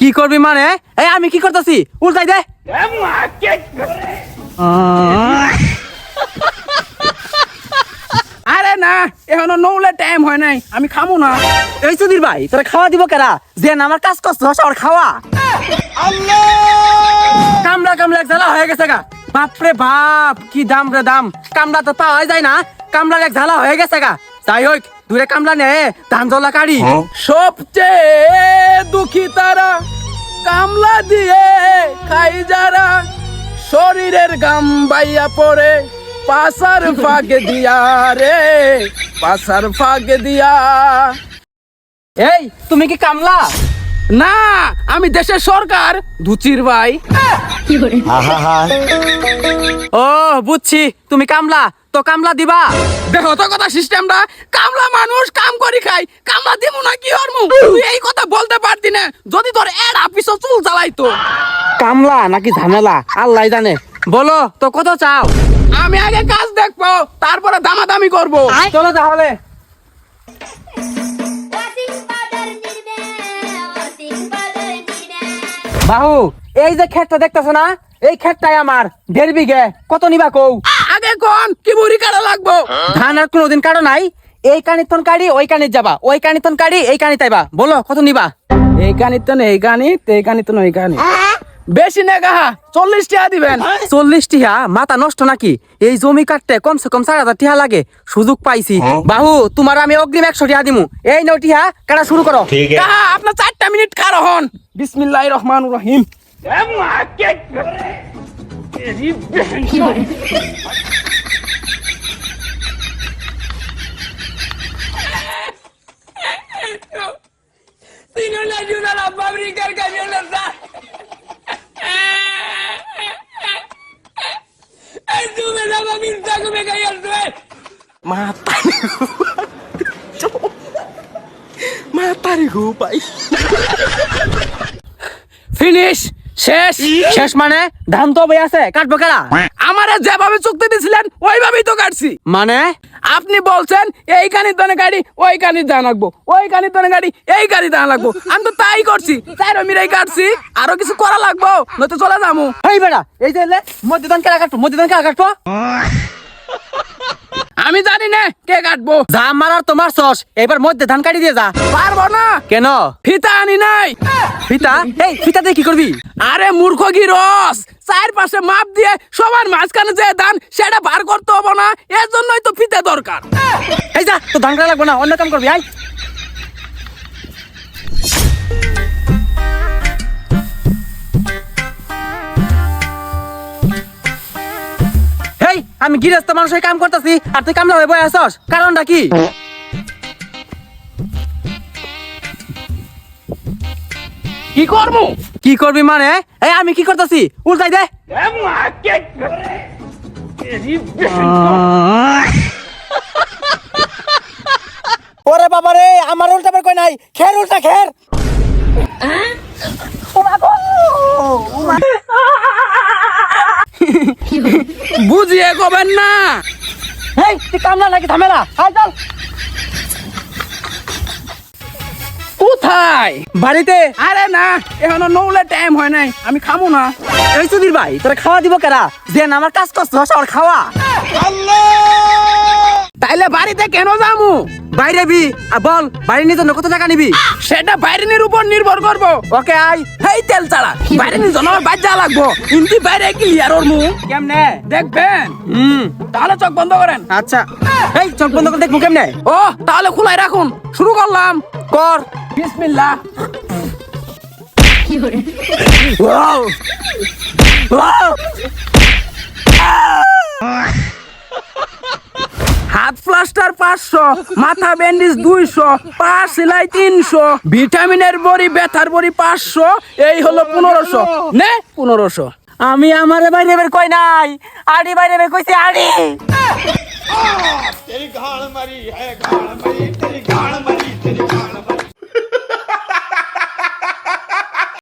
কি করবি মানে? এই আমি কি করতেছি? উল্টাই দে। আরে না, এখনো নৌলে টাইম হয় নাই, আমি খামু না। এই সুধীর ভাই, তোরা খাওয়া দিব কেরা? যে আমার কাজ করছ আর খাওয়া। কামলা কামলা এক ঝালা হয়ে গেছে গা। বাপরে বাপ, কি দাম রে দাম। কামলা তো পাওয়াই যায় না, কামলার এক ঝালা হয়ে গেছে গা। যাই হোক, দূরে কামলা নে, ধান জলা কাড়ি। সবচেয়ে দুঃখী তারা, কামলা দিয়ে খাই যারা, শরীরের গাম বাইয়া পড়ে পাসার ফাঁকে দিয়া রে, পাসার ফাঁকে দিয়া। এই তুমি কি কামলা? না, আমি দেশের সরকার, দুচির ভাই। ও বুঝছি, তুমি কামলা। তো কামলা দিবা? দেখো তো কথা সিস্টেমটা, কামলা মানুষ কাম করি খাই, কামলা দিমু না কি হরমু? তুই এই কথা বলতে পারতি না যদি তোর এড আপিস চুল জ্বালাইতো। কামলা নাকি ঝামেলা আল্লাহ জানে। বলো তো কত চাও? আমি আগে কাজ দেখবো, তারপরে দামাদামি করবো। চলো তাহলে। বাহু, এই যে ক্ষেতটা দেখতেছো না, এই ক্ষেতটাই আমার 1.5 বিঘে। কত নিবা কও? আগে কোন কি বুড়ি কাটা লাগবো? ধান আর কোনোদিন কাটো নাই? এই কানিতন কাড়ি ওই কানিত যাবা, ওই কানিতন কাড়ি এই কানিত আইবা। বলো কত নিবা? এই কানিত তো এই কানিত, এই কানিত তো এই কানিত। বেশি না গাহা, 40 টাকা দিবেন। 40 টিহা? মাথা নষ্ট নাকি? এই জমি কাটতে কমসে কম 4,000 টিহা লাগে। সুযোগ পাইছি। বাহু, তোমার আমি অগ্রিম 100 টিহা দিমু। এই নাও টিহা, কাটা শুরু করো। গাহা, আপনার 4টা মিনিট খারো হন। বিসমিল্লাহির রহমানির রহিম। ফিনিশ, শেষ। শেষ মানে? ধান তো বই আছে, কাটবো কেডা? আমারে যেভাবে চুক্তি দিছিলেন ওইভাবেই তো কাটছি। মানে আপনি বলছেন এই কানির দানে গাড়ি, ওই কানির দান লাগবো, ওই কানির দানে গাড়ি, এই গাড়ি দান লাগবো। আমি তো তাই করছি, তাই মিরাই কাটছি। আরো কিছু করা লাগবো, নয়তো চলে যাবো। এই বেড়া, এই যে মধ্যে ধান কেডা কাটবো? মধ্যে ধান কেডা কাটবো? আমি জানি না কে কাটবো। যা মারার তোমার সস, এবার মধ্যে ধান কাটি দিয়ে যা। পারবো না। কেন? ফিতা আনি নাই। ফিতা? এই ফিতা দিয়ে কি করবি? আরে মূর্খ কি রস, চারপাশে মাপ দিয়ে সবার মাঝখানে যে ধান সেটা বার করতে হবো না, এর জন্যই তো ফিতা দরকার। এই যা, তো ধান কাটা লাগবো না, অন্য কাম করবি। আই আমি গৃহস্থ মানুষের কাম করতেছি আর তুই কামলা হয়ে বয়ে আসস, কারণটা কি? কি করবো? কি করবি মানে? এই আমি কি করতেছি? উল্টাই দে। ওরে বাবা রে, আমার উল্টাবার কই নাই। খের উল্টা, খের। বুঝিয়ে কবেন না। এই তুই কামলা নাকি ঝামেলা? আয় চল। কোথায়? বাড়িতে। আরে না, এখনো নৌলে টাইম হয় নাই, আমি খামু না। এই সুধীর ভাই, তোরা খাওয়া দিব কেরা? যে আমার কাজ করছ আর খাওয়া। তাইলে বাড়িতে কেন যামু? বাইরে বি বল, বাড়ি নিয়ে জন্য কত টাকা নিবি? সেটা বাইরের উপর নির্ভর করবো। Okay I. হেই তেল চালা, বাইরে নিয়ে জন্য বাইর যা লাগবো। ইন্টি বাইরে ক্লিয়ার ওর মুখ কেমনে দেখবেন? তাহলে চোখ বন্ধ করেন। আচ্ছা, এই চোখ বন্ধ করে দেখবো কেমনে? ও তাহলে খোলাই রাখুন, শুরু করলাম। কর। বিসমিল্লাহ। Wow wow. হাত প্লাস্টার 500, মাথা ব্যান্ডেজ 200, পা সেলাই 300, ভিটামিনের বড়ি, ব্যথার বড়ি 500, এই হলো 1500। নে 1500। আমি আমারে বাইরে বের কই নাই, আড়ি বাইরে বের কইছি। আড়ি तेरी गाड़ मरी है, गाड़ मरी, तेरी गाड़ मरी, तेरी गाड़ मरी।